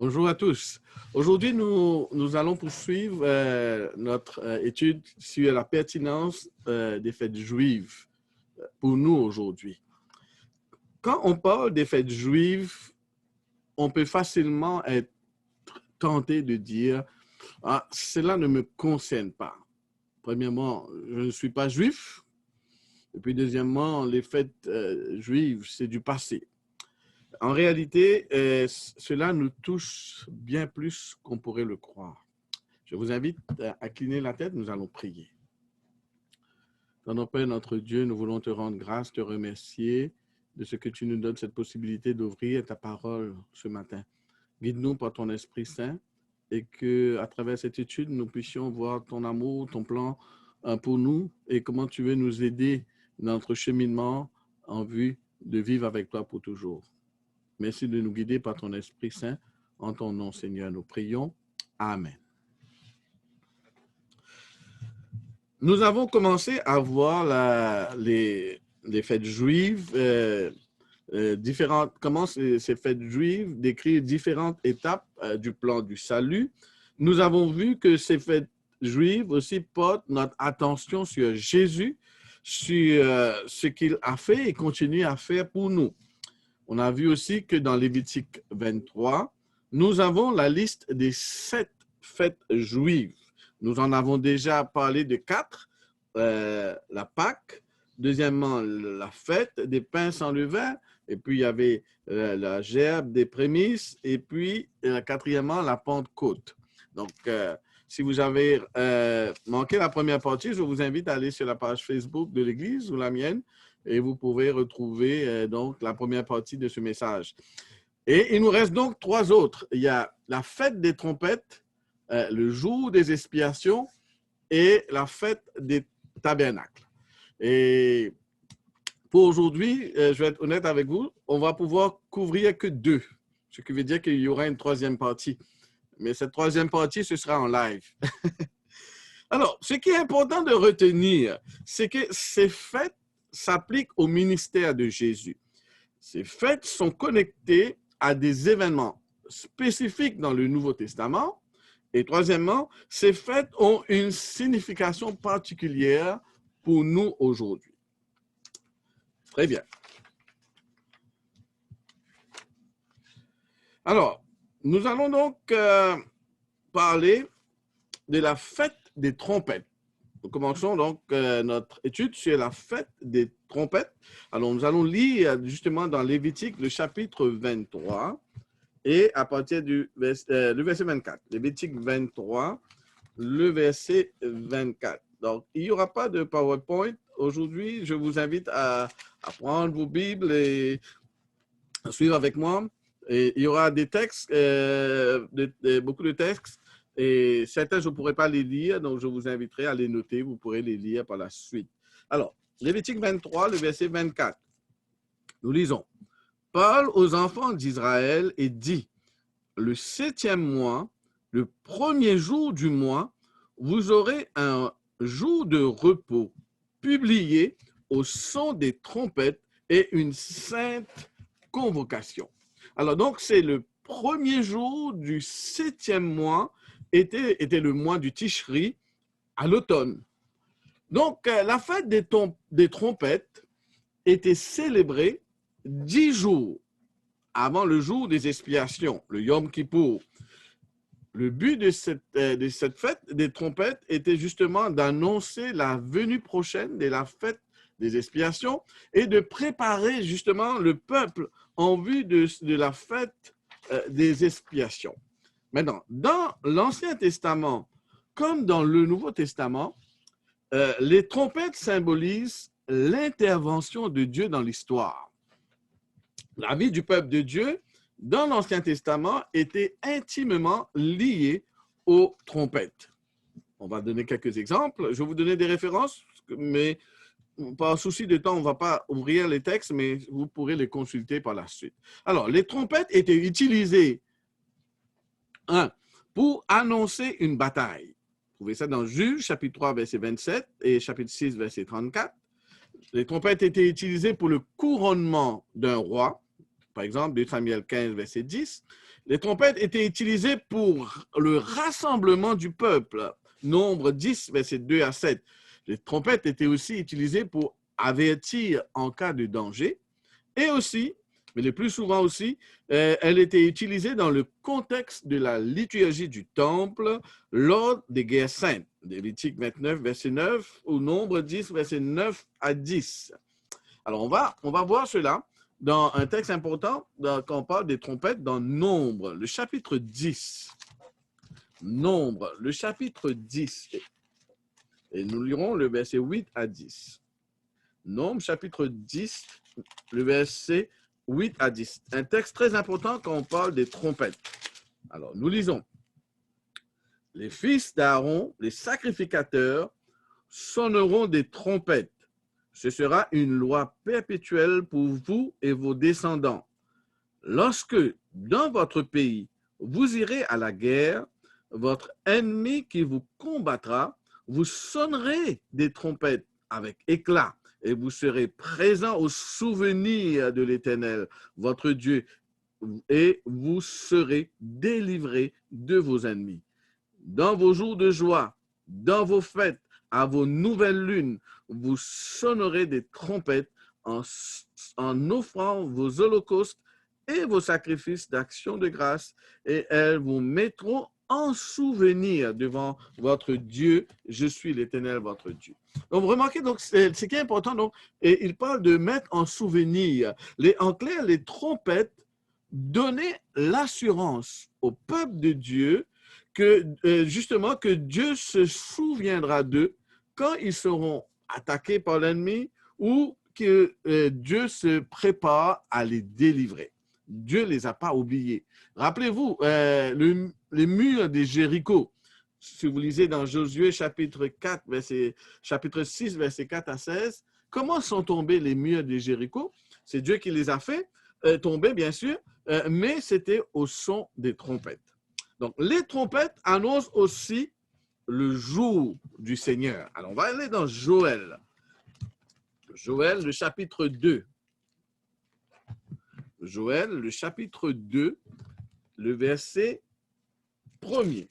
Bonjour à tous. Aujourd'hui, nous allons poursuivre notre étude sur la pertinence des fêtes juives pour nous aujourd'hui. Quand on parle des fêtes juives, on peut facilement être tenté de dire « Ah, cela ne me concerne pas ». Premièrement, je ne suis pas juif. Et puis deuxièmement, les fêtes juives, c'est du passé. En réalité, cela nous touche bien plus qu'on pourrait le croire. Je vous invite à incliner la tête, nous allons prier. Dans notre Père, notre Dieu, nous voulons te rendre grâce, te remercier de ce que tu nous donnes cette possibilité d'ouvrir ta parole ce matin. Guide-nous par ton Esprit Saint et qu'à travers cette étude, nous puissions voir ton amour, ton plan pour nous et comment tu veux nous aider dans notre cheminement en vue de vivre avec toi pour toujours. Merci de nous guider par ton Esprit Saint. En ton nom, Seigneur, nous prions. Amen. Nous avons commencé à voir les fêtes juives, comment ces fêtes juives décrivent différentes étapes du plan du salut. Nous avons vu que ces fêtes juives aussi portent notre attention sur Jésus, sur ce qu'il a fait et continue à faire pour nous. On a vu aussi que dans Lévitique 23, nous avons la liste des 7 fêtes juives. Nous en avons déjà parlé de 4, la Pâque, deuxièmement, la fête des pains sans levain, et puis il y avait la gerbe des prémices, et puis quatrièmement, la Pentecôte. Donc, si vous avez manqué la première partie, je vous invite à aller sur la page Facebook de l'Église ou la mienne, et vous pouvez retrouver donc la première partie de ce message. Et il nous reste donc 3 autres. Il y a la fête des trompettes, le jour des expiations et la fête des tabernacles. Et pour aujourd'hui, je vais être honnête avec vous, on va pouvoir couvrir que 2, ce qui veut dire qu'il y aura une 3e partie. Mais cette 3e partie, ce sera en live. Alors, ce qui est important de retenir, c'est que ces fêtes s'appliquent au ministère de Jésus. Ces fêtes sont connectées à des événements spécifiques dans le Nouveau Testament. Et troisièmement, ces fêtes ont une signification particulière pour nous aujourd'hui. Très bien. Alors, nous allons donc parler de la fête des trompettes. Nous commençons donc notre étude sur la fête des trompettes. Alors, nous allons lire justement dans Lévitique le chapitre 23 et à partir du le verset 24. Lévitique 23, le verset 24. Donc, il n'y aura pas de PowerPoint. Aujourd'hui, je vous invite à prendre vos Bibles et à suivre avec moi. Et il y aura des textes, beaucoup de textes. Et certains, je ne pourrai pas les lire, donc je vous inviterai à les noter. Vous pourrez les lire par la suite. Alors, Lévitique 23, le verset 24. Nous lisons. Parle aux enfants d'Israël et dit, le 7e mois, le 1er jour du mois, vous aurez un jour de repos publié au son des trompettes et une sainte convocation. Alors donc, c'est le 1er jour du 7e mois, était le mois du Tishri à l'automne. Donc, la fête des trompettes était célébrée 10 jours avant le jour des expiations, le Yom Kippour. Le but de cette fête des trompettes était justement d'annoncer la venue prochaine de la fête des expiations et de préparer justement le peuple en vue de la fête des expiations. Maintenant, dans l'Ancien Testament, comme dans le Nouveau Testament, les trompettes symbolisent l'intervention de Dieu dans l'histoire. La vie du peuple de Dieu, dans l'Ancien Testament, était intimement liée aux trompettes. On va donner quelques exemples. Je vais vous donner des références, mais par souci de temps, on ne va pas ouvrir les textes, mais vous pourrez les consulter par la suite. Alors, les trompettes étaient utilisées pour annoncer une bataille. Vous trouvez ça dans Juge, chapitre 3, verset 27 et chapitre 6, verset 34. Les trompettes étaient utilisées pour le couronnement d'un roi. par exemple, 2 Samuel 15, verset 10, les trompettes étaient utilisées pour le rassemblement du peuple. Nombre 10, verset 2 à 7. Les trompettes étaient aussi utilisées pour avertir en cas de danger. Et aussi, mais le plus souvent aussi, elle était utilisée dans le contexte de la liturgie du temple lors des guerres saintes. Lévitique 29, verset 9, ou Nombre 10, verset 9 à 10. Alors, on va voir cela dans un texte important quand on parle des trompettes dans Nombre, le chapitre 10. Nombre, le chapitre 10. Et nous lirons le verset 8 à 10. Nombre, chapitre 10, le verset 8 à 10. Un texte très important quand on parle des trompettes. Alors, nous lisons. Les fils d'Aaron, les sacrificateurs, sonneront des trompettes. Ce sera une loi perpétuelle pour vous et vos descendants. Lorsque, dans votre pays, vous irez à la guerre, votre ennemi qui vous combattra, vous sonnerez des trompettes avec éclat et vous serez présents au souvenir de l'Éternel, votre Dieu, et vous serez délivrés de vos ennemis. Dans vos jours de joie, dans vos fêtes, à vos nouvelles lunes, vous sonnerez des trompettes en offrant vos holocaustes et vos sacrifices d'action de grâce, et elles vous mettront en souvenir devant votre Dieu. Je suis l'Éternel, votre Dieu. Donc, vous remarquez, donc, ce qui est important, donc, et il parle de mettre en souvenir. En clair, les trompettes donnaient l'assurance au peuple de Dieu que, justement, que Dieu se souviendra d'eux quand ils seront attaqués par l'ennemi ou que Dieu se prépare à les délivrer. Dieu ne les a pas oubliés. Rappelez-vous, les murs de Jéricho, si vous lisez dans Josué chapitre 4, chapitre 6, verset 4 à 16, comment sont tombés les murs de Jéricho? C'est Dieu qui les a fait tomber, bien sûr, mais c'était au son des trompettes. Donc, les trompettes annoncent aussi le jour du Seigneur. Alors, on va aller dans Joël. Joël, le chapitre 2. Joël, le chapitre 2, le verset 1er.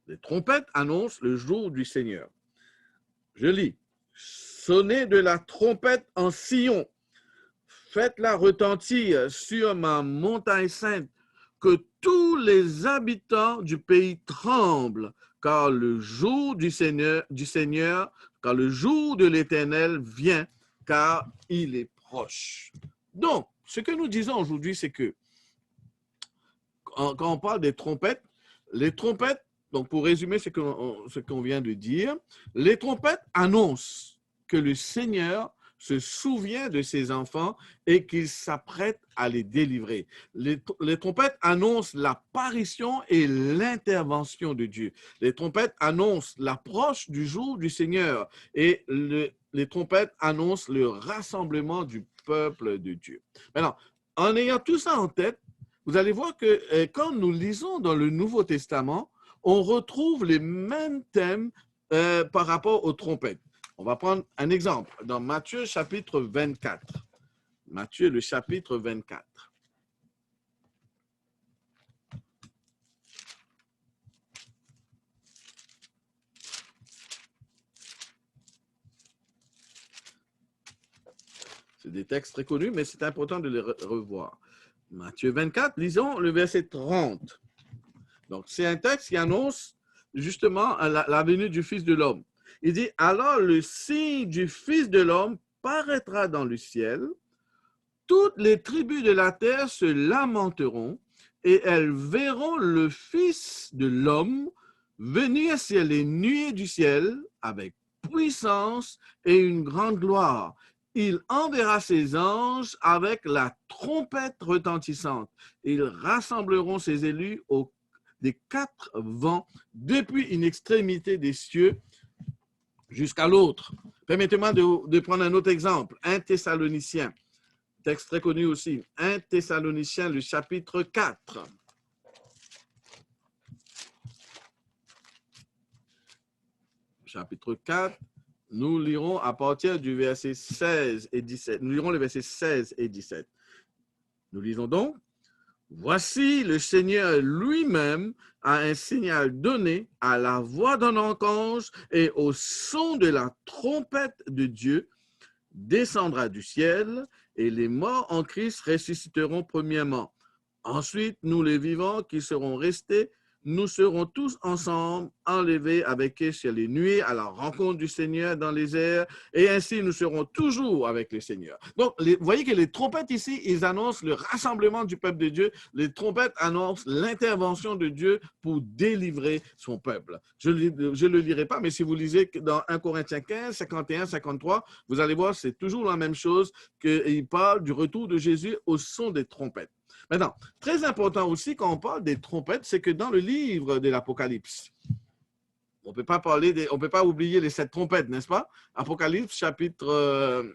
Les trompettes annoncent le jour du Seigneur. Je lis. Sonnez de la trompette en Sion. Faites-la retentir sur ma montagne sainte, que tous les habitants du pays tremblent, car le jour du Seigneur, car le jour de l'Éternel vient, car il est proche. Donc, ce que nous disons aujourd'hui, c'est que quand on parle des trompettes, les trompettes, donc pour résumer ce qu'on vient de dire, les trompettes annoncent que le Seigneur se souvient de ses enfants et qu'il s'apprête à les délivrer. Les trompettes annoncent l'apparition et l'intervention de Dieu. Les trompettes annoncent l'approche du jour du Seigneur et les trompettes annoncent le rassemblement du peuple de Dieu. Maintenant, en ayant tout ça en tête, vous allez voir que quand nous lisons dans le Nouveau Testament, on retrouve les mêmes thèmes par rapport aux trompettes. On va prendre un exemple dans Matthieu chapitre 24. Matthieu le chapitre 24. C'est des textes très connus, mais c'est important de les revoir. Matthieu 24, lisons le verset 30. Donc, c'est un texte qui annonce justement la venue du Fils de l'homme. Il dit, alors le signe du Fils de l'homme paraîtra dans le ciel, toutes les tribus de la terre se lamenteront et elles verront le Fils de l'homme venir sur les nuées du ciel avec puissance et une grande gloire. Il enverra ses anges avec la trompette retentissante. Ils rassembleront ses élus des quatre vents, depuis une extrémité des cieux jusqu'à l'autre. Permettez-moi de prendre un autre exemple. 1 Thessaloniciens, texte très connu aussi. 1 Thessaloniciens, le chapitre 4. Chapitre 4, Nous lirons à partir du verset 16 et 17. Nous lirons les versets 16 et 17. Nous lisons donc: Voici, le Seigneur lui-même a un signal donné à la voix d'un archange et au son de la trompette de Dieu descendra du ciel et les morts en Christ ressusciteront premièrement. Ensuite, nous les vivants qui serons restés, nous serons tous ensemble enlevés avec eux sur les nuées à la rencontre du Seigneur dans les airs, et ainsi nous serons toujours avec le Seigneur. Donc, vous voyez que les trompettes ici, ils annoncent le rassemblement du peuple de Dieu. Les trompettes annoncent l'intervention de Dieu pour délivrer son peuple. Je ne le lirai pas, mais si vous lisez dans 1 Corinthiens 15, 51, 53, vous allez voir, c'est toujours la même chose, qu'il parle du retour de Jésus au son des trompettes. Maintenant, très important aussi quand on parle des trompettes, c'est que dans le livre de l'Apocalypse, on ne peut pas oublier les 7 trompettes, n'est-ce pas? Apocalypse, chapitre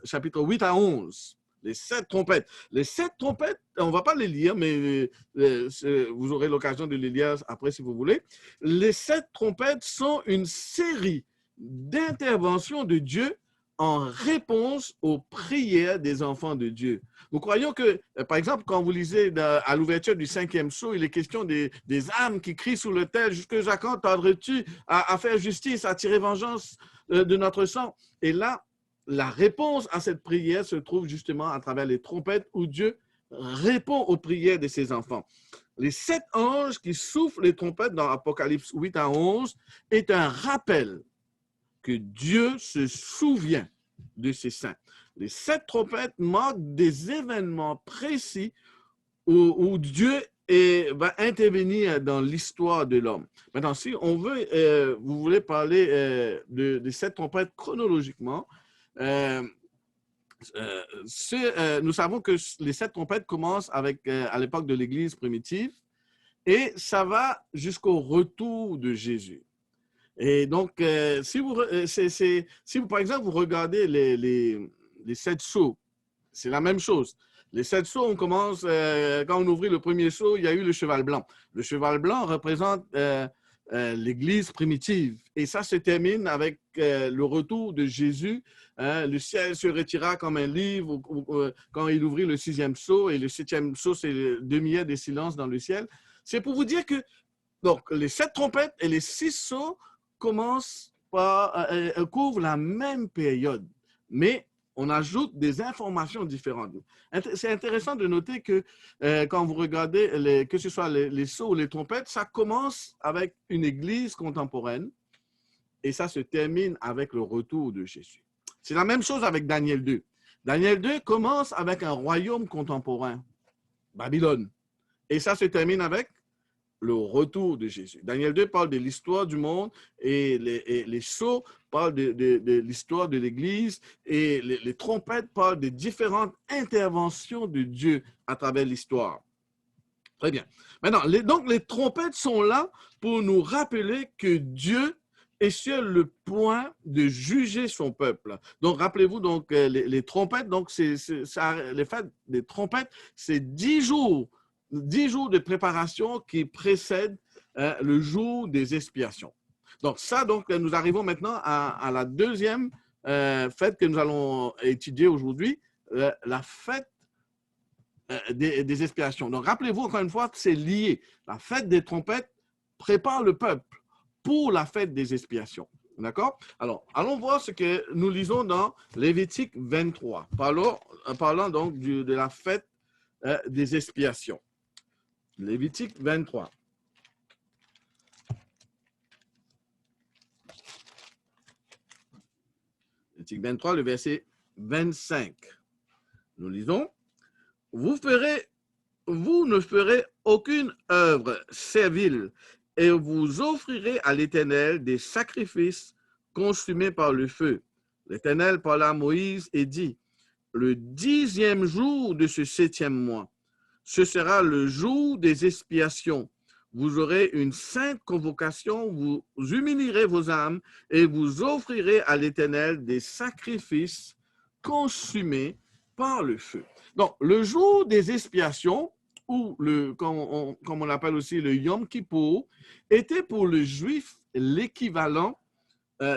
8 à 11. Les 7 trompettes. Les 7 trompettes, on ne va pas les lire, mais vous aurez l'occasion de les lire après si vous voulez. Les 7 trompettes sont une série d'interventions de Dieu en réponse aux prières des enfants de Dieu. Nous croyons que, par exemple, quand vous lisez à l'ouverture du 5e sceau, il est question des âmes qui crient sous l'autel: jusque quand tarderais-tu à faire justice, à tirer vengeance de notre sang? Et là, la réponse à cette prière se trouve justement à travers les trompettes où Dieu répond aux prières de ses enfants. Les 7 anges qui soufflent les trompettes dans Apocalypse 8 à 11 est un rappel que Dieu se souvient de ses saints. Les 7 trompettes marquent des événements précis où Dieu va intervenir dans l'histoire de l'homme. Maintenant, si on veut, vous voulez parler de 7 trompettes chronologiquement, nous savons que les 7 trompettes commencent à l'époque de l'Église primitive et ça va jusqu'au retour de Jésus. Et donc, si vous, par exemple, vous regardez les 7 sceaux, c'est la même chose. Les 7 sceaux, on commence, quand on ouvrit le premier sceau, il y a eu le cheval blanc. Le cheval blanc représente l'Église primitive. Et ça se termine avec le retour de Jésus. Le ciel se retira comme un livre quand il ouvrit le 6e sceau. Et le 7e sceau, c'est le demi-heure des silences dans le ciel. C'est pour vous dire que donc, les 7 trompettes et les 6 sceaux couvrent la même période, mais on ajoute des informations différentes. C'est intéressant de noter que quand vous regardez, que ce soit les sceaux ou les trompettes, ça commence avec une église contemporaine et ça se termine avec le retour de Jésus. C'est la même chose avec Daniel 2. Daniel 2 commence avec un royaume contemporain, Babylone, et ça se termine avec le retour de Jésus. Daniel 2 parle de l'histoire du monde et les sceaux parlent de l'histoire de l'Église et les trompettes parlent des différentes interventions de Dieu à travers l'histoire. Très bien. Maintenant, donc les trompettes sont là pour nous rappeler que Dieu est sur le point de juger son peuple. Donc, rappelez-vous, donc, les trompettes, donc, les fêtes des trompettes, c'est 10 jours de préparation qui précèdent le jour des expiations. Donc, nous arrivons maintenant à la deuxième fête que nous allons étudier aujourd'hui, la fête des expiations. Donc, rappelez-vous encore une fois que c'est lié. La fête des trompettes prépare le peuple pour la fête des expiations. D'accord? Alors, allons voir ce que nous lisons dans Lévitique 23, parlant donc de la fête des expiations. Lévitique 23. Lévitique 23, le verset 25. Nous lisons: Vous ne ferez aucune œuvre servile et vous offrirez à l'Éternel des sacrifices consumés par le feu. L'Éternel parla à Moïse et dit: Le 10e jour de ce 7e mois, ce sera le jour des expiations. Vous aurez une sainte convocation, vous humilierez vos âmes et vous offrirez à l'Éternel des sacrifices consumés par le feu. Donc, le jour des expiations, ou comme on l'appelle aussi le Yom Kippour, était pour le juif l'équivalent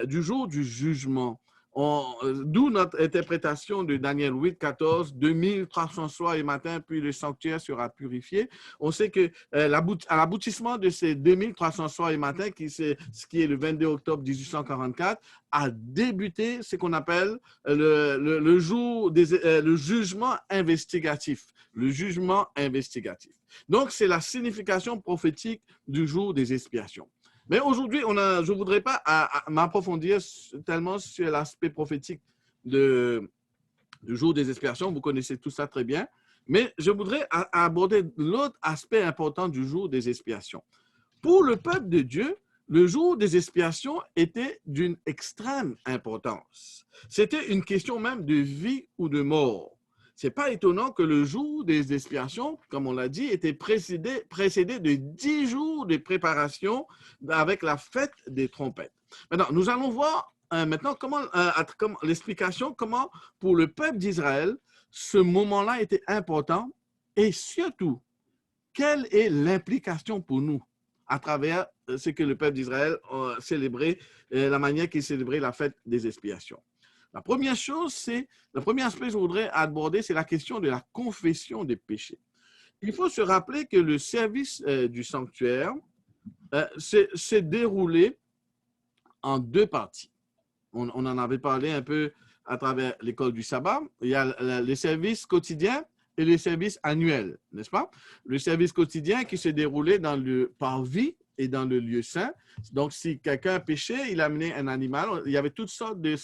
du jour du jugement. D'où notre interprétation de Daniel 8, 14, 2300 soirs et matin, puis le sanctuaire sera purifié. On sait que à l'aboutissement de ces 2300 soirs et matin, ce qui est le 22 octobre 1844, a débuté ce qu'on appelle le jugement investigatif. Le jugement investigatif. Donc, c'est la signification prophétique du jour des expiations. Mais aujourd'hui, je ne voudrais pas m'approfondir tellement sur l'aspect prophétique du jour des expiations. Vous connaissez tout ça très bien. Mais je voudrais aborder l'autre aspect important du jour des expiations. Pour le peuple de Dieu, le jour des expiations était d'une extrême importance. C'était une question même de vie ou de mort. Ce n'est pas étonnant que le jour des expiations, comme on l'a dit, était précédé de 10 jours de préparation avec la fête des trompettes. Maintenant, nous allons voir maintenant l'explication, comment pour le peuple d'Israël, ce moment-là était important et surtout, quelle est l'implication pour nous à travers ce que le peuple d'Israël a célébré, la manière qu'il célébrait la fête des expiations. La première chose, le premier aspect que je voudrais aborder, c'est la question de la confession des péchés. Il faut se rappeler que le service du sanctuaire s'est déroulé en deux parties. On en avait parlé un peu à travers l'école du sabbat. Il y a les services quotidiens et les services annuels, n'est-ce pas? Le service quotidien qui se déroulait dans le parvis et dans le lieu saint. Donc, si quelqu'un péchait, il amenait un animal. Il y avait toutes sortes de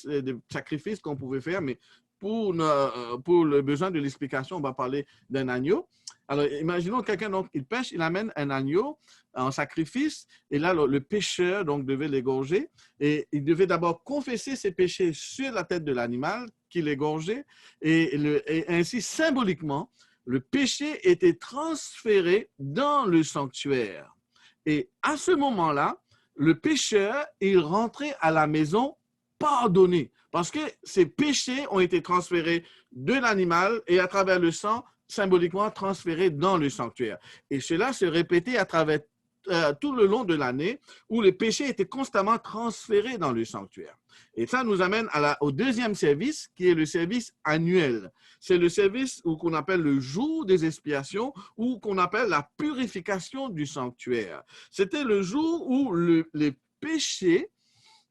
sacrifices qu'on pouvait faire, mais pour le besoin de l'explication, on va parler d'un agneau. Alors, imaginons quelqu'un, donc, il pêche, il amène un agneau en sacrifice, et là, le pécheur, donc, devait l'égorger, et il devait d'abord confesser ses péchés sur la tête de l'animal qu'il égorgeait, et ainsi, symboliquement, le péché était transféré dans le sanctuaire. Et à ce moment-là, le pécheur, il rentrait à la maison pardonné, parce que ses péchés ont été transférés de l'animal et à travers le sang, symboliquement transférés dans le sanctuaire. Et cela se répétait à travers tout le long de l'année où les péchés étaient constamment transférés dans le sanctuaire. Et ça nous amène au deuxième service, qui est le service annuel. C'est le service qu'on appelle le jour des expiations ou qu'on appelle la purification du sanctuaire. C'était le jour où les péchés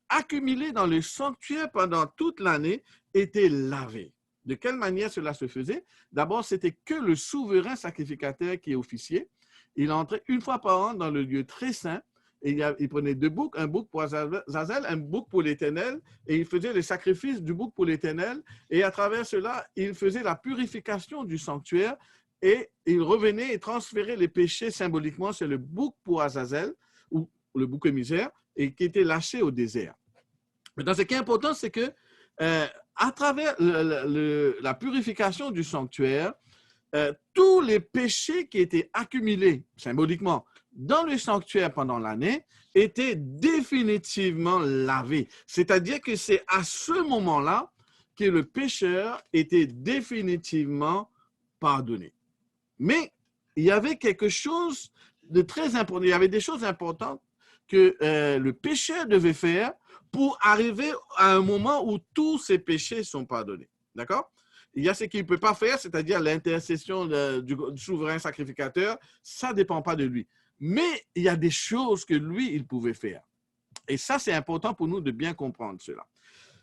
accumulés dans le sanctuaire pendant toute l'année étaient lavés. De quelle manière cela se faisait? D'abord, c'était que le souverain sacrificateur qui est officier. Il entrait une fois par an dans le lieu très saint et il prenait deux boucs, un bouc pour Azazel, un bouc pour l'Éternel, et il faisait le sacrifice du bouc pour l'Éternel. Et à travers cela, il faisait la purification du sanctuaire et il revenait et transférait les péchés symboliquement sur le bouc pour Azazel ou le bouc émissaire et qui était lâché au désert. Maintenant, ce qui est important, c'est que à travers la purification du sanctuaire, tous les péchés qui étaient accumulés symboliquement dans le sanctuaire pendant l'année étaient définitivement lavés. C'est-à-dire que c'est à ce moment-là que le pécheur était définitivement pardonné. Mais il y avait quelque chose de très important, il y avait des choses importantes que le pécheur devait faire pour arriver à un moment où tous ses péchés sont pardonnés. D'accord? Il y a ce qu'il ne peut pas faire, c'est-à-dire l'intercession du souverain sacrificateur, ça ne dépend pas de lui. Mais il y a des choses que lui, il pouvait faire. Et ça, c'est important pour nous de bien comprendre cela.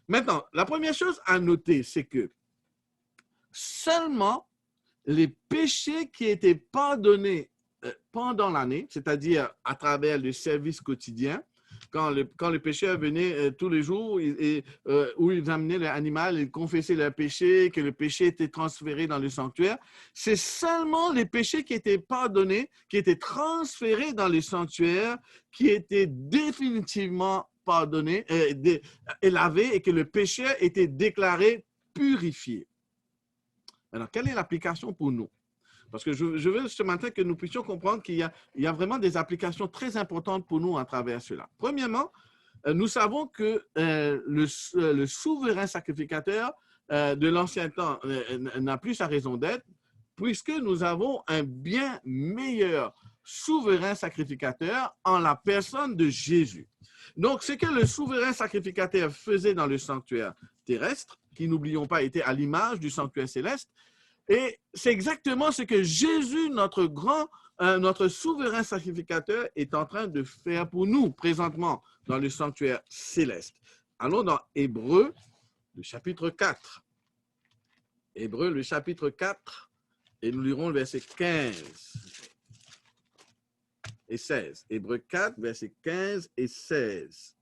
Maintenant, la première chose à noter, c'est que seulement les péchés qui étaient pardonnés pendant l'année, c'est-à-dire à travers le service quotidien, quand le pécheur venait tous les jours où ils amenaient l'animal, ils confessaient leur péché, que le péché était transféré dans le sanctuaire, c'est seulement les péchés qui étaient pardonnés, qui étaient transférés dans le sanctuaire, qui étaient définitivement pardonnés et lavés et que le pécheur était déclaré purifié. Alors, quelle est l'application pour nous? Parce que je veux ce matin que nous puissions comprendre qu'il y a vraiment des applications très importantes pour nous à travers cela. Premièrement, nous savons que le souverain sacrificateur de l'ancien temps n'a plus sa raison d'être, puisque nous avons un bien meilleur souverain sacrificateur en la personne de Jésus. Donc, ce que le souverain sacrificateur faisait dans le sanctuaire terrestre, qui, n'oublions pas, était à l'image du sanctuaire céleste, et c'est exactement ce que Jésus, notre souverain sacrificateur, est en train de faire pour nous présentement dans le sanctuaire céleste. Allons dans Hébreux, le chapitre 4. Hébreux, le chapitre 4, et nous lirons le verset 15 et 16. Hébreux 4, versets 15 et 16.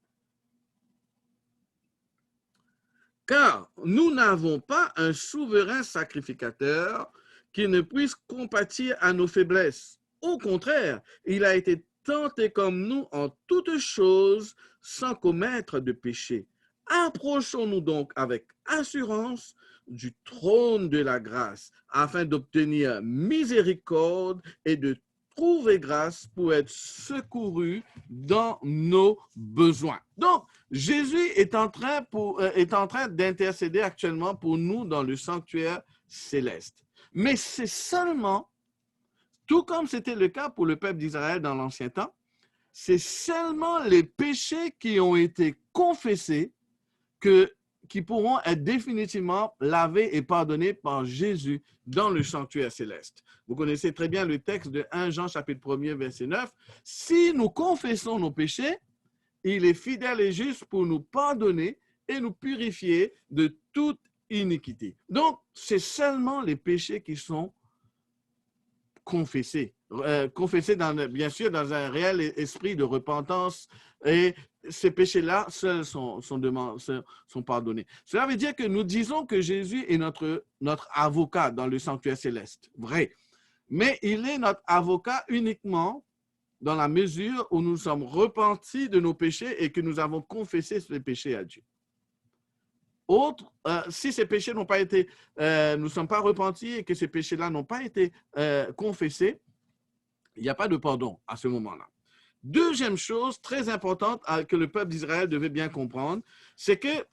Car nous n'avons pas un souverain sacrificateur qui ne puisse compatir à nos faiblesses. Au contraire, il a été tenté comme nous en toutes choses sans commettre de péché. Approchons-nous donc avec assurance du trône de la grâce afin d'obtenir miséricorde et de trouver grâce pour être secouru dans nos besoins. Donc, Jésus est en train d'intercéder actuellement pour nous dans le sanctuaire céleste. Mais c'est seulement, tout comme c'était le cas pour le peuple d'Israël dans l'ancien temps, c'est seulement les péchés qui ont été confessés qui pourront être définitivement lavés et pardonnés par Jésus dans le sanctuaire céleste. Vous connaissez très bien le texte de 1 Jean chapitre 1er verset 9. Si nous confessons nos péchés, il est fidèle et juste pour nous pardonner et nous purifier de toute iniquité. Donc, c'est seulement les péchés qui sont confessés. Confessés, bien sûr, dans un réel esprit de repentance, et ces péchés-là seuls sont pardonnés. Cela veut dire que nous disons que Jésus est notre avocat dans le sanctuaire céleste. Vrai. Mais il est notre avocat uniquement dans la mesure où nous sommes repentis de nos péchés et que nous avons confessé ces péchés à Dieu. Si ces péchés n'ont pas été, nous ne sommes pas repentis et que ces péchés-là n'ont pas été confessés, il n'y a pas de pardon à ce moment-là. Deuxième chose très importante que le peuple d'Israël devait bien comprendre, c'est que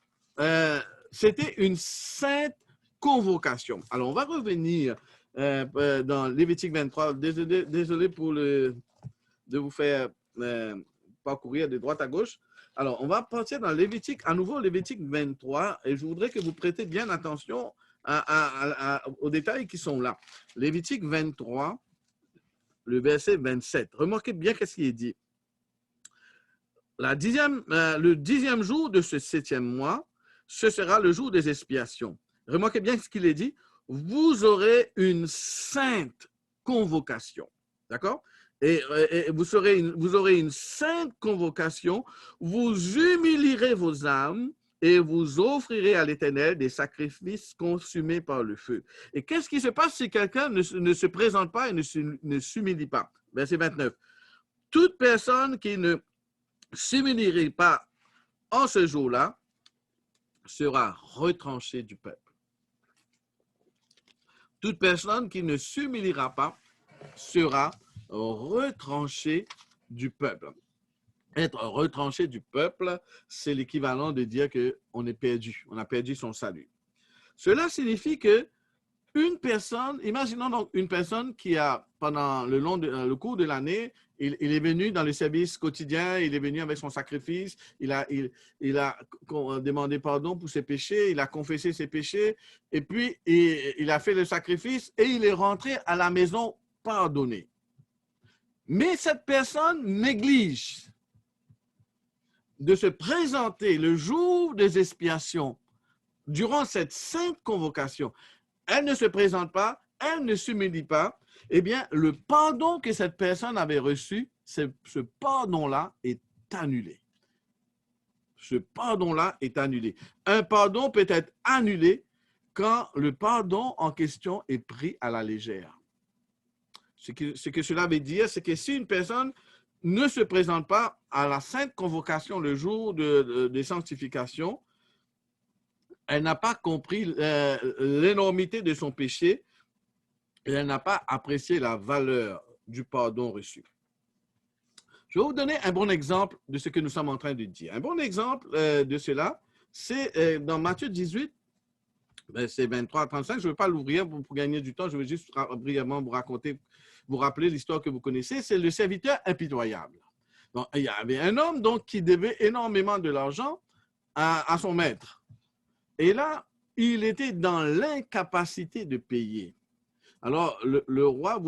c'était une sainte convocation. Alors, on va revenir dans Lévitique 23. Désolé de vous faire parcourir de droite à gauche. Alors, on va partir dans Lévitique, à nouveau Lévitique 23, et je voudrais que vous prêtez bien attention aux détails qui sont là. Lévitique 23, le verset 27. Remarquez bien qu'est-ce qui est dit. Le 10e jour de ce 7e mois, ce sera le jour des expiations. Remarquez bien ce qu'il est dit. Vous aurez une sainte convocation. D'accord? Et vous aurez une sainte convocation. Vous humilierez vos âmes et vous offrirez à l'Éternel des sacrifices consumés par le feu. Et qu'est-ce qui se passe si quelqu'un ne se présente pas et ne s'humilie pas? Verset 29. Toute personne qui ne s'humilierait pas en ce jour-là sera retranchée du peuple. Toute personne qui ne s'humiliera pas sera retranchée du peuple. Être retranché du peuple, c'est l'équivalent de dire qu'on est perdu, on a perdu son salut. Cela signifie que une personne, imaginons donc une personne qui a, pendant le cours de l'année, il est venu dans le service quotidien, il est venu avec son sacrifice, il a demandé pardon pour ses péchés, il a confessé ses péchés, et puis il a fait le sacrifice et il est rentré à la maison pardonné. Mais cette personne néglige de se présenter le jour des expiations durant cette sainte convocation. Elle ne se présente pas, elle ne s'humilie pas, eh bien, le pardon que cette personne avait reçu, ce pardon-là est annulé. Ce pardon-là est annulé. Un pardon peut être annulé quand le pardon en question est pris à la légère. Ce que cela veut dire, c'est que si une personne ne se présente pas à la sainte convocation le jour de sanctification, elle n'a pas compris l'énormité de son péché et elle n'a pas apprécié la valeur du pardon reçu. Je vais vous donner un bon exemple de ce que nous sommes en train de dire. Un bon exemple de cela, c'est dans Matthieu 18, Ben, c'est 23 à 35. Je ne veux pas l'ouvrir pour gagner du temps. Je veux juste brièvement vous raconter, vous rappeler l'histoire que vous connaissez. C'est le serviteur impitoyable. Donc, il y avait un homme donc, qui devait énormément de l'argent à son maître. Et là, il était dans l'incapacité de payer. Alors, le roi,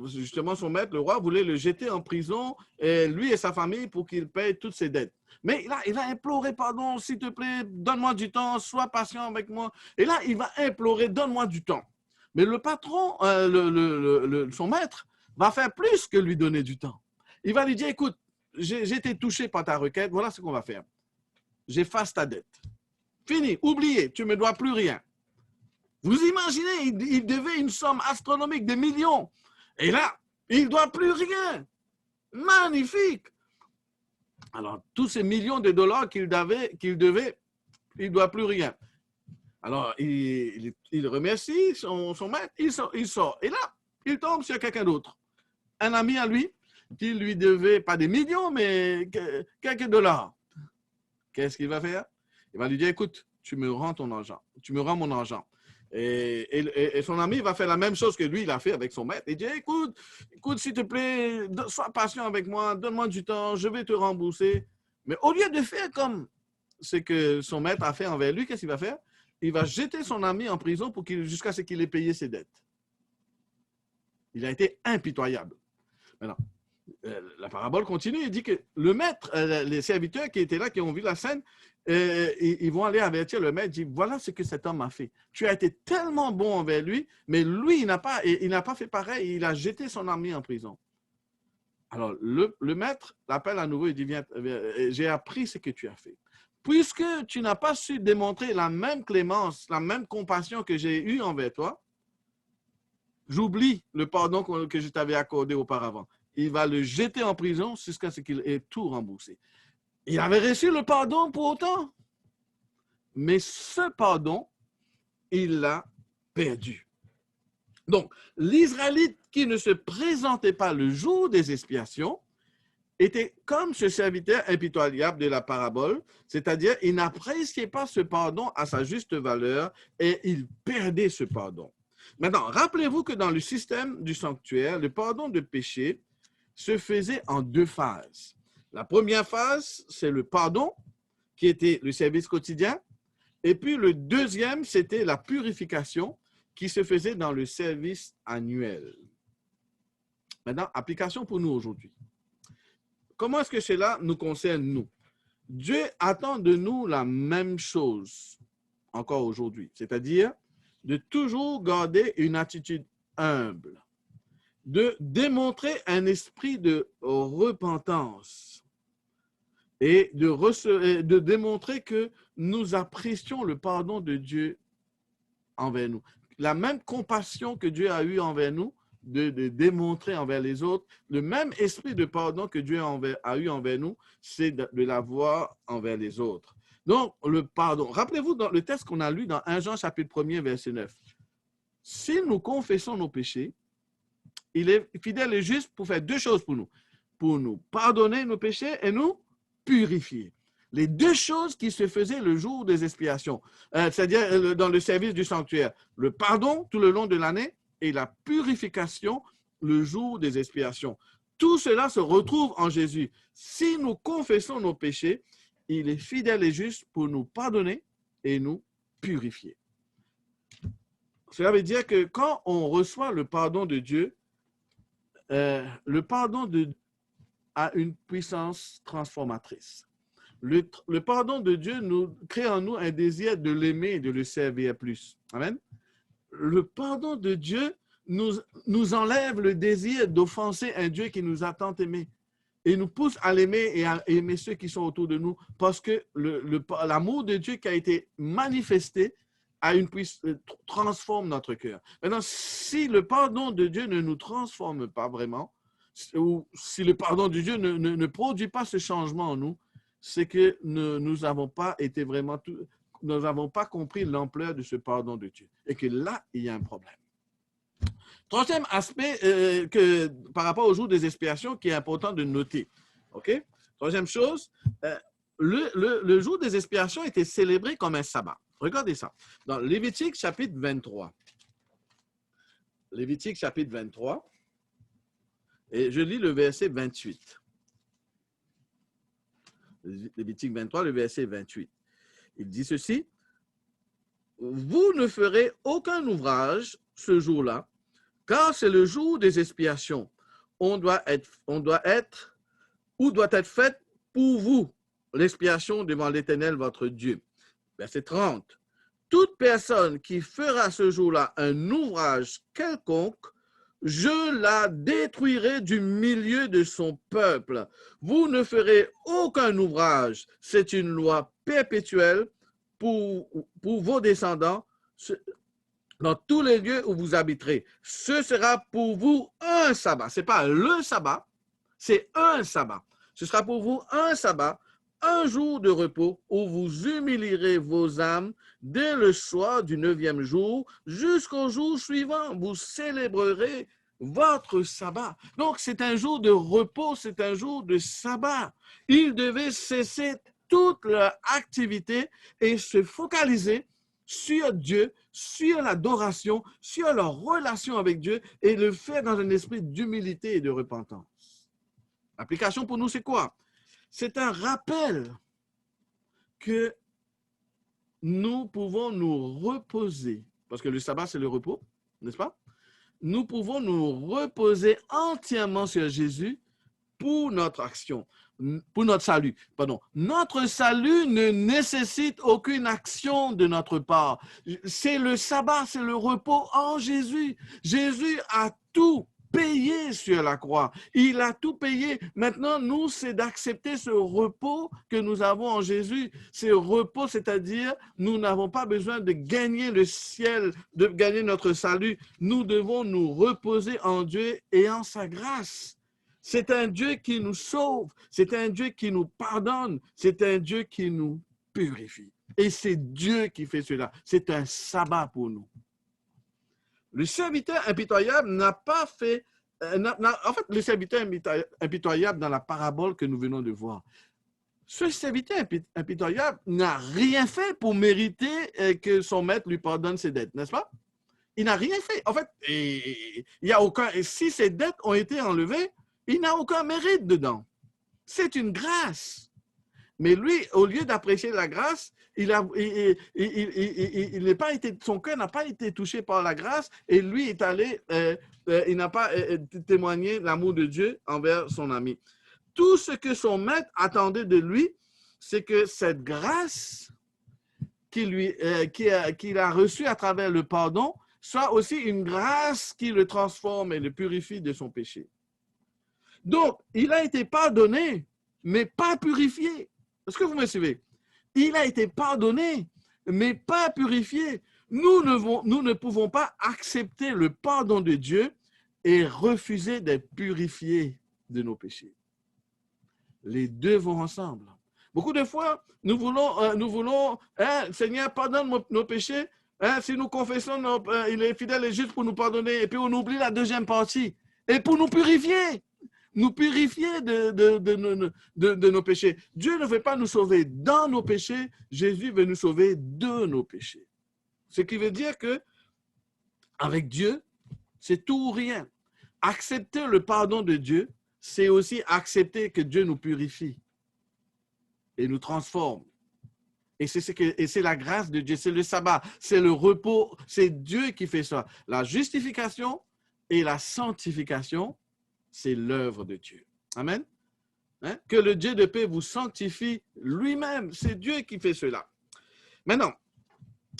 justement son maître, le roi voulait le jeter en prison, lui et sa famille, pour qu'il paye toutes ses dettes. Mais là, il a imploré, pardon, s'il te plaît, donne-moi du temps, sois patient avec moi. Et là, il va implorer, donne-moi du temps. Mais le patron, son maître, va faire plus que lui donner du temps. Il va lui dire, écoute, j'ai été touché par ta requête, voilà ce qu'on va faire. J'efface ta dette. Fini, oubliez, tu ne me dois plus rien. Vous imaginez, il devait une somme astronomique de millions. Et là, il ne doit plus rien. Magnifique. Alors, tous ces millions de dollars qu'il devait, il ne doit plus rien. Alors, il remercie son maître, il sort. Et là, il tombe sur quelqu'un d'autre. Un ami à lui, qui lui devait pas des millions, mais quelques dollars. Qu'est-ce qu'il va faire? Il va lui dire, écoute, tu me rends ton argent. Tu me rends mon argent. Et son ami va faire la même chose que lui, il a fait avec son maître. Il dit, écoute, s'il te plaît, sois patient avec moi, donne-moi du temps, je vais te rembourser. Mais au lieu de faire comme ce que son maître a fait envers lui, qu'est-ce qu'il va faire? Il va jeter son ami en prison jusqu'à ce qu'il ait payé ses dettes. Il a été impitoyable. Maintenant, la parabole continue, il dit que le maître, les serviteurs qui étaient là, qui ont vu la scène, ils vont aller avertir le maître, dire, voilà ce que cet homme a fait. Tu as été tellement bon envers lui, mais lui, il n'a pas fait pareil, il a jeté son ami en prison. Alors, le maître l'appelle à nouveau et dit, viens, j'ai appris ce que tu as fait. Puisque tu n'as pas su démontrer la même clémence, la même compassion que j'ai eue envers toi, j'oublie le pardon que je t'avais accordé auparavant. Il va le jeter en prison jusqu'à ce qu'il ait tout remboursé. Il avait reçu le pardon pour autant. Mais ce pardon, il l'a perdu. Donc, l'Israélite qui ne se présentait pas le jour des expiations était comme ce serviteur impitoyable de la parabole, c'est-à-dire il n'appréciait pas ce pardon à sa juste valeur et il perdait ce pardon. Maintenant, rappelez-vous que dans le système du sanctuaire, le pardon de péché se faisait en deux phases. La première phase, c'est le pardon, qui était le service quotidien. Et puis le deuxième, c'était la purification, qui se faisait dans le service annuel. Maintenant, application pour nous aujourd'hui. Comment est-ce que cela nous concerne, nous? Dieu attend de nous la même chose encore aujourd'hui, c'est-à-dire de toujours garder une attitude humble, de démontrer un esprit de repentance et de démontrer que nous apprécions le pardon de Dieu envers nous. La même compassion que Dieu a eue envers nous, de démontrer envers les autres, le même esprit de pardon que Dieu a eu envers nous, c'est de l'avoir envers les autres. Donc, le pardon. Rappelez-vous dans le texte qu'on a lu dans 1 Jean chapitre 1er, verset 9. Si nous confessons nos péchés, il est fidèle et juste pour faire deux choses pour nous pardonner nos péchés et nous purifier. Les deux choses qui se faisaient le jour des expiations, c'est-à-dire dans le service du sanctuaire, le pardon tout le long de l'année et la purification le jour des expiations. Tout cela se retrouve en Jésus. Si nous confessons nos péchés, il est fidèle et juste pour nous pardonner et nous purifier. Cela veut dire que quand on reçoit le pardon de Dieu, le pardon de Dieu a une puissance transformatrice. Le pardon de Dieu crée en nous un désir de l'aimer et de le servir plus. Amen. Le pardon de Dieu nous enlève le désir d'offenser un Dieu qui nous a tant aimés et nous pousse à l'aimer et à aimer ceux qui sont autour de nous parce que l'amour de Dieu qui a été manifesté transforme notre cœur. Maintenant, si le pardon de Dieu ne nous transforme pas vraiment, ou si le pardon de Dieu ne produit pas ce changement en nous, c'est que nous n'avons pas été vraiment, nous n'avons pas compris l'ampleur de ce pardon de Dieu. Et que là, il y a un problème. Troisième aspect par rapport au jour des expiations qui est important de noter. OK? Troisième chose, le jour des expiations était célébré comme un sabbat. Regardez ça. Dans Lévitique chapitre 23. Lévitique chapitre 23. Et je lis le verset 28. Lévitique 23, le verset 28. Il dit ceci. Vous ne ferez aucun ouvrage ce jour-là, car c'est le jour des expiations. Où doit être faite pour vous l'expiation devant l'Éternel, votre Dieu. Verset 30. Toute personne qui fera ce jour-là un ouvrage quelconque, je la détruirai du milieu de son peuple. Vous ne ferez aucun ouvrage. C'est une loi perpétuelle pour vos descendants dans tous les lieux où vous habiterez. Ce sera pour vous un sabbat. Ce n'est pas le sabbat, c'est un sabbat. Ce sera pour vous un sabbat, un jour de repos où vous humilierez vos âmes dès le soir du 9e jour jusqu'au jour suivant. Vous célébrerez votre sabbat. Donc, c'est un jour de repos, c'est un jour de sabbat. Ils devaient cesser toute leur activité et se focaliser sur Dieu, sur l'adoration, sur leur relation avec Dieu et le faire dans un esprit d'humilité et de repentance. L'application pour nous, c'est quoi? C'est un rappel que nous pouvons nous reposer, parce que le sabbat, c'est le repos, n'est-ce pas? Nous pouvons nous reposer entièrement sur Jésus pour notre action, pour notre salut. Pardon. Notre salut ne nécessite aucune action de notre part. C'est le sabbat, c'est le repos en Jésus. Jésus a tout payé sur la croix. Il a tout payé. Maintenant, nous, c'est d'accepter ce repos que nous avons en Jésus. Ce repos, c'est-à-dire, nous n'avons pas besoin de gagner le ciel, de gagner notre salut. Nous devons nous reposer en Dieu et en sa grâce. C'est un Dieu qui nous sauve, c'est un Dieu qui nous pardonne, c'est un Dieu qui nous purifie. Et c'est Dieu qui fait cela. C'est un sabbat pour nous. Le serviteur impitoyable n'a pas fait... en fait, le serviteur impitoyable dans la parabole que nous venons de voir, ce serviteur impitoyable n'a rien fait pour mériter que son maître lui pardonne ses dettes, n'est-ce pas? Il n'a rien fait. En fait, il y a aucun... si ses dettes ont été enlevées, il n'a aucun mérite dedans. C'est une grâce. Mais lui, au lieu d'apprécier la grâce, son cœur n'a pas été touché par la grâce et lui est allé, il n'a pas témoigné l'amour de Dieu envers son ami. Tout ce que son maître attendait de lui, c'est que cette grâce qu'il a reçue à travers le pardon soit aussi une grâce qui le transforme et le purifie de son péché. Donc, il a été pardonné, mais pas purifié. Est-ce que vous me suivez? Il a été pardonné, mais pas purifié. Nous ne pouvons pas accepter le pardon de Dieu et refuser d'être purifiés de nos péchés. Les deux vont ensemble. Beaucoup de fois, nous voulons Seigneur, pardonne nos péchés. Si nous confessons, il est fidèle et juste pour nous pardonner. Et puis on oublie la deuxième partie. Et pour nous purifier de nos péchés. Dieu ne veut pas nous sauver dans nos péchés, Jésus veut nous sauver de nos péchés. Ce qui veut dire que avec Dieu, c'est tout ou rien. Accepter le pardon de Dieu, c'est aussi accepter que Dieu nous purifie et nous transforme. Et c'est la grâce de Dieu, c'est le sabbat, c'est le repos, c'est Dieu qui fait ça. La justification et la sanctification, c'est l'œuvre de Dieu. Amen. Que le Dieu de paix vous sanctifie lui-même. C'est Dieu qui fait cela. Maintenant,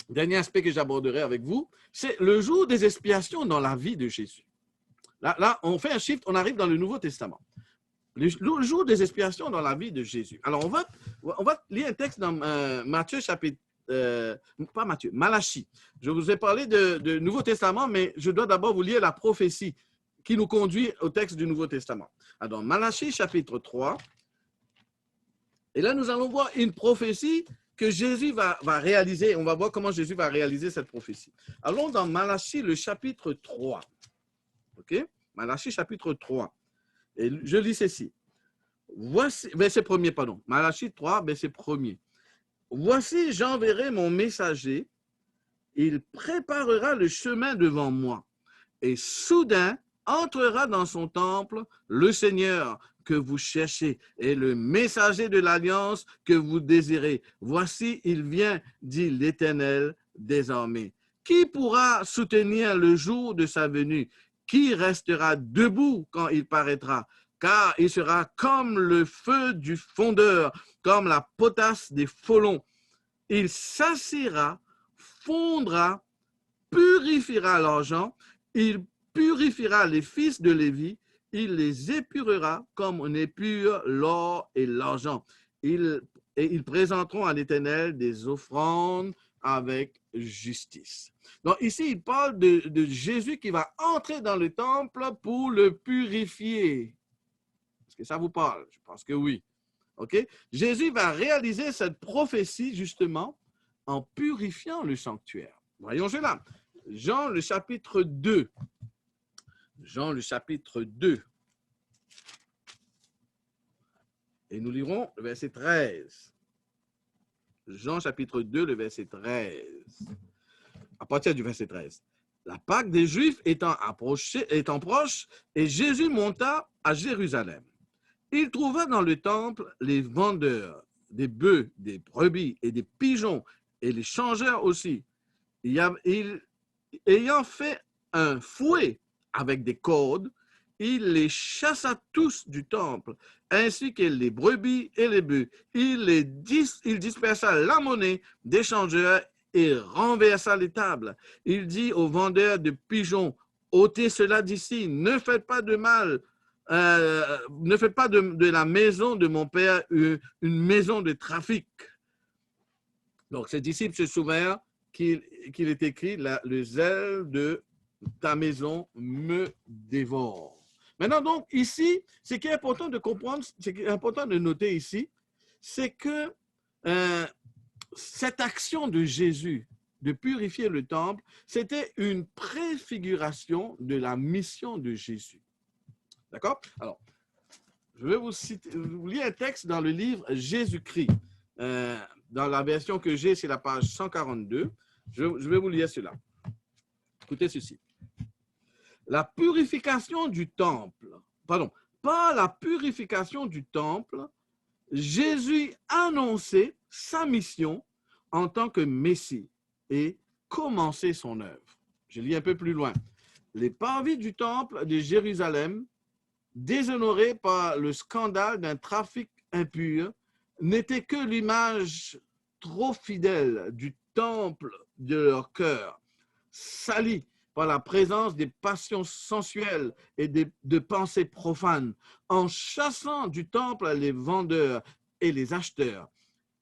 dernier aspect que j'aborderai avec vous, c'est le jour des expiations dans la vie de Jésus. Là, on fait un shift, on arrive dans le Nouveau Testament. Le jour des expiations dans la vie de Jésus. Alors, on va lire un texte dans Matthieu chapitre... pas Matthieu, Malachie. Je vous ai parlé de Nouveau Testament, mais je dois d'abord vous lire la prophétie qui nous conduit au texte du Nouveau Testament. Alors, Malachie chapitre 3. Et là, nous allons voir une prophétie que Jésus va réaliser. On va voir comment Jésus va réaliser cette prophétie. Allons dans Malachie, le chapitre 3. OK? Malachie, chapitre 3. Et je lis ceci. Voici, verset 1er, pardon. Malachie 3, verset 1er. Voici, j'enverrai mon messager, il préparera le chemin devant moi. Et soudain entrera dans son temple le Seigneur que vous cherchez et le messager de l'alliance que vous désirez. Voici, il vient, dit l'Éternel des armées. Qui pourra soutenir le jour de sa venue? Qui restera debout quand il paraîtra? Car il sera comme le feu du fondeur, comme la potasse des folons. Il s'assira, fondra, purifiera l'argent, il purifiera les fils de Lévi, il les épurera comme on épure l'or et l'argent. Et ils présenteront à l'Éternel des offrandes avec justice. Donc ici, il parle de Jésus qui va entrer dans le temple pour le purifier. Est-ce que ça vous parle? Je pense que oui. OK? Jésus va réaliser cette prophétie justement en purifiant le sanctuaire. Voyons cela. Jean, le chapitre 2. Jean, le chapitre 2. Et nous lirons le verset 13. Jean, chapitre 2, le verset 13. À partir du verset 13. La Pâque des Juifs étant proche, et Jésus monta à Jérusalem. Il trouva dans le temple les vendeurs des bœufs, des brebis et des pigeons, et les changeurs aussi. Ayant fait un fouet avec des cordes, il les chassa tous du temple, ainsi que les brebis et les bœufs. Il dispersa la monnaie des changeurs et renversa les tables. Il dit aux vendeurs de pigeons, ôtez cela d'ici, ne faites pas de mal, ne faites pas de la maison de mon père une maison de trafic. Donc, ses disciples se souvinrent qu'il est écrit, le zèle de ta maison me dévore. Maintenant, donc, ici, ce qui est important de comprendre, ce qui est important de noter ici, c'est que cette action de Jésus de purifier le temple, c'était une préfiguration de la mission de Jésus. D'accord? Alors, je vais vous lire un texte dans le livre Jésus-Christ. Dans la version que j'ai, c'est la page 142. Je vais vous lire cela. Écoutez ceci. La purification du temple, par la purification du temple, Jésus annonçait sa mission en tant que Messie et commençait son œuvre. Je lis un peu plus loin. Les parvis du temple de Jérusalem, déshonorés par le scandale d'un trafic impur, n'étaient que l'image trop fidèle du temple de leur cœur, sali par la présence des passions sensuelles et de pensées profanes, en chassant du temple les vendeurs et les acheteurs.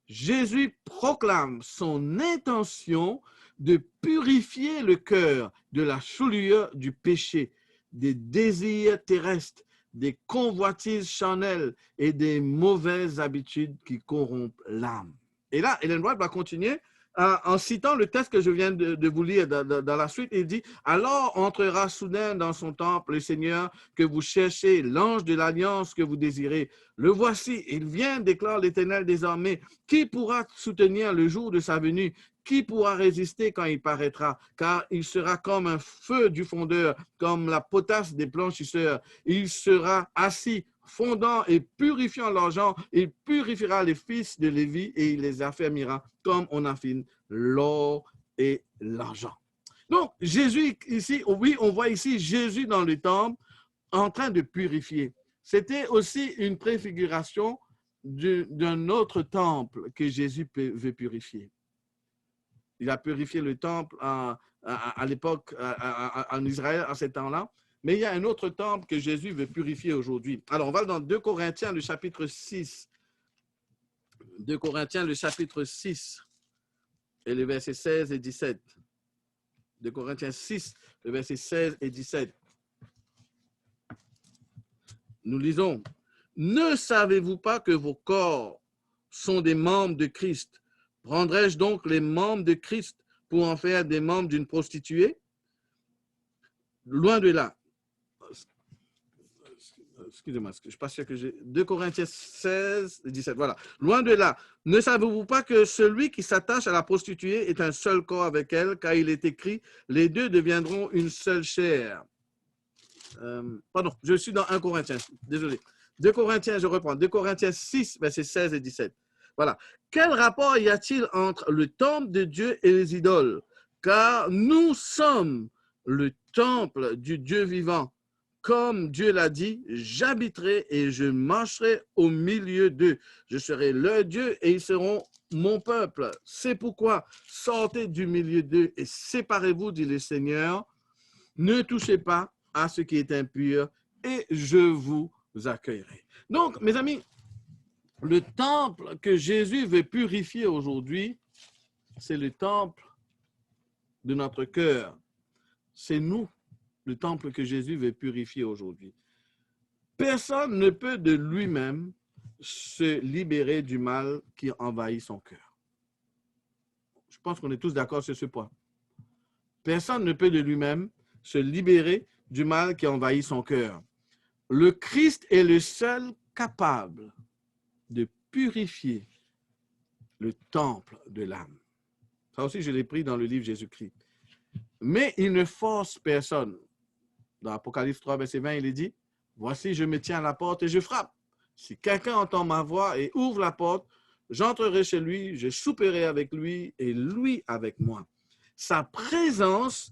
Jésus proclame son intention de purifier le cœur de la souillure du péché, des désirs terrestres, des convoitises charnelles et des mauvaises habitudes qui corrompent l'âme. Et là, Ellen White va continuer en citant le texte que je viens de vous lire dans la suite. Il dit, « Alors entrera soudain dans son temple le Seigneur que vous cherchez, l'ange de l'alliance que vous désirez. Le voici, il vient, déclare l'Éternel des armées. Qui pourra soutenir le jour de sa venue? Qui pourra résister quand il paraîtra? Car il sera comme un feu du fondeur, comme la potasse des blanchisseurs. Il sera assis, fondant et purifiant l'argent, il purifiera les fils de Lévi et il les affermira comme on affine l'or et l'argent. » Donc, Jésus ici, oui, on voit ici Jésus dans le temple en train de purifier. C'était aussi une préfiguration d'un autre temple que Jésus veut purifier. Il a purifié le temple à l'époque, en Israël, à ce temps-là. Mais il y a un autre temple que Jésus veut purifier aujourd'hui. Alors, on va dans 2 Corinthiens, le chapitre 6. 2 Corinthiens, le chapitre 6, et les versets 16 et 17. 2 Corinthiens 6, le verset 16 et 17. Nous lisons, « Ne savez-vous pas que vos corps sont des membres de Christ? Prendrais-je donc les membres de Christ pour en faire des membres d'une prostituée? Loin de là. » excusez-moi, je ne suis pas sûr que j'ai... 2 Corinthiens 16, 17, voilà. Loin de là. Ne savez-vous pas que celui qui s'attache à la prostituée est un seul corps avec elle, car il est écrit, les deux deviendront une seule chair. Pardon, je suis dans 1 Corinthiens, désolé. 2 Corinthiens, je reprends. 2 Corinthiens 6, versets 16 et 17. Voilà. Quel rapport y a-t-il entre le temple de Dieu et les idoles? Car nous sommes le temple du Dieu vivant. Comme Dieu l'a dit, j'habiterai et je marcherai au milieu d'eux. Je serai leur Dieu et ils seront mon peuple. C'est pourquoi sortez du milieu d'eux et séparez-vous, dit le Seigneur. Ne touchez pas à ce qui est impur et je vous accueillerai. Donc, mes amis, le temple que Jésus veut purifier aujourd'hui, c'est le temple de notre cœur. C'est nous, le temple que Jésus veut purifier aujourd'hui. Personne ne peut de lui-même se libérer du mal qui envahit son cœur. Je pense qu'on est tous d'accord sur ce point. Personne ne peut de lui-même se libérer du mal qui envahit son cœur. Le Christ est le seul capable de purifier le temple de l'âme. Ça aussi, je l'ai pris dans le livre Jésus-Christ. Mais il ne force personne. Dans Apocalypse 3, verset 20, il est dit, « Voici, je me tiens à la porte et je frappe. Si quelqu'un entend ma voix et ouvre la porte, j'entrerai chez lui, je souperai avec lui et lui avec moi. » Sa présence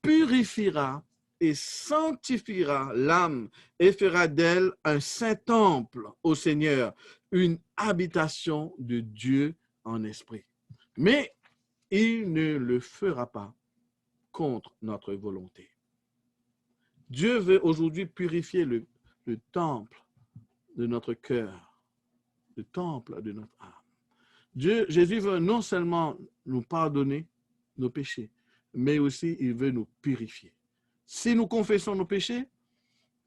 purifiera et sanctifiera l'âme et fera d'elle un saint temple au Seigneur, une habitation de Dieu en esprit. Mais il ne le fera pas contre notre volonté. Dieu veut aujourd'hui purifier le temple de notre cœur, le temple de notre âme. Jésus veut non seulement nous pardonner nos péchés, mais aussi il veut nous purifier. Si nous confessons nos péchés,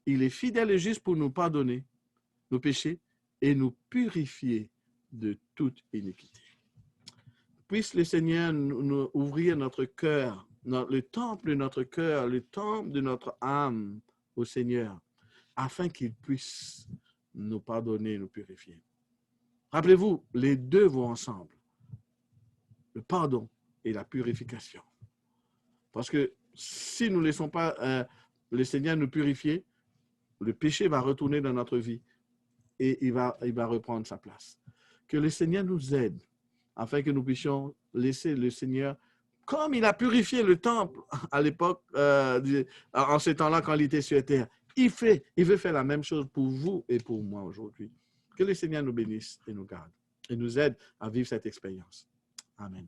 il est fidèle et juste pour nous pardonner nos péchés et nous purifier de toute iniquité. Puisse le Seigneur nous ouvrir notre cœur, le temple de notre cœur, le temple de notre âme au Seigneur, afin qu'il puisse nous pardonner et nous purifier. Rappelez-vous, les deux vont ensemble, le pardon et la purification. Parce que si nous ne laissons pas le Seigneur nous purifier, le péché va retourner dans notre vie et il va reprendre sa place. Que le Seigneur nous aide afin que nous puissions laisser le Seigneur, comme il a purifié le temple à l'époque, en ces temps-là quand il était sur terre, il veut faire la même chose pour vous et pour moi aujourd'hui. Que le Seigneur nous bénisse et nous garde et nous aide à vivre cette expérience. Amen.